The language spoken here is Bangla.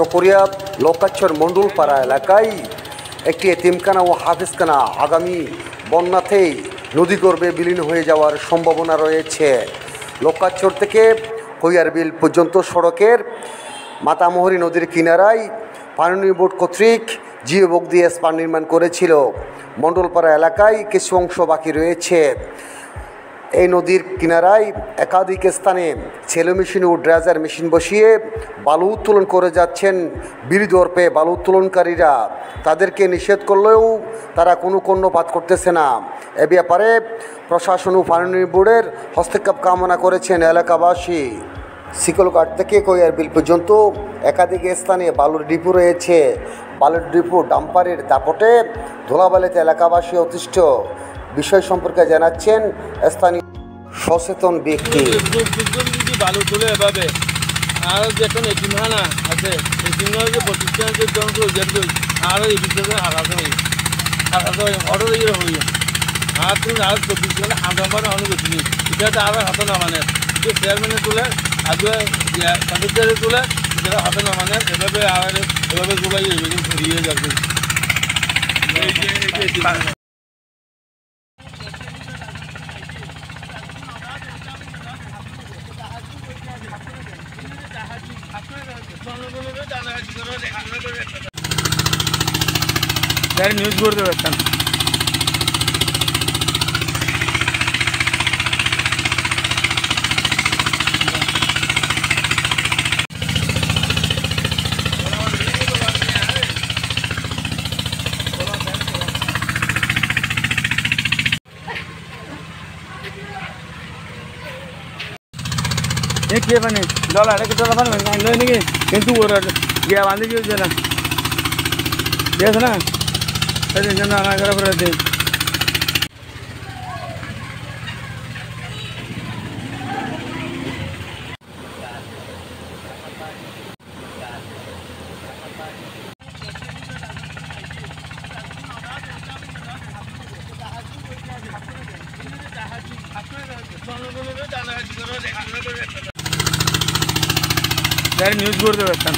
চকরিয়া লোকাচ্ছর মণ্ডলপাড়া এলাকায় একটি এতিমখানা ও হাফিজখানা আগামী বন্যাতেই নদীগর্ভে বিলীন হয়ে যাওয়ার সম্ভাবনা রয়েছে। লোকাচ্ছর থেকে কৈয়ারবিল পর্যন্ত সড়কের মাতামোহরী নদীর কিনারায় পানি বোর্ড কর্তৃক জিও বুক দিয়ে স্পান নির্মাণ করেছিল। মণ্ডলপাড়া এলাকায় কিছু অংশ বাকি রয়েছে। এই নদীর কিনারায় একাধিক স্থানে সেলো মেশিন ও ড্রেজার মেশিন বসিয়ে বালু উত্তোলন করে যাচ্ছেন বিড়িদর্পে বালু উত্তোলনকারীরা। তাদেরকে নিষেধ করলেও তারা কোনো কর্ণপাত করতেছে না। এ ব্যাপারে প্রশাসন ও পানি বোর্ডের হস্তক্ষেপ কামনা করেছেন এলাকাবাসী। শিকলঘাট থেকে কৈয়ারবিল পর্যন্ত একাধিক স্থানে বালুর ডিপো রয়েছে। বালুর ডিপো ডাম্পারের দাপটে ধুলাবালিতে এলাকাবাসী অতিষ্ঠ। বিষয় সম্পর্কে জানাচ্ছেন স্থানীয় সচেতন ব্যক্তি। বালু তোলে এভাবে আর যেখানে এতিমখানা আছে এতিমখানা যে প্রতিষ্ঠান আর এই বিষয়ে হারাতে অর্ডার ইয়ে হই আর তুমি আর 24 ঘন্টা হাঁটাবার অনুগতি এটা আর হাতে না মানে যে চেয়ারম্যানে তোলে আগে সদস্যরে তোলে যেটা হাতে না মানে এভাবে আর এভাবে জুলাই ঘুরিয়ে যাবে। নিউজ করতে পারতাম কে মানে ডলার একটা ডলার বানাবেন নাকি কিন্তু ওরা গিয়া বাঁধে গিয়েছে না ঠিক আছে না সেই জন্য আমার ঘরে করে দিই। নিউজ করতে পারতাম।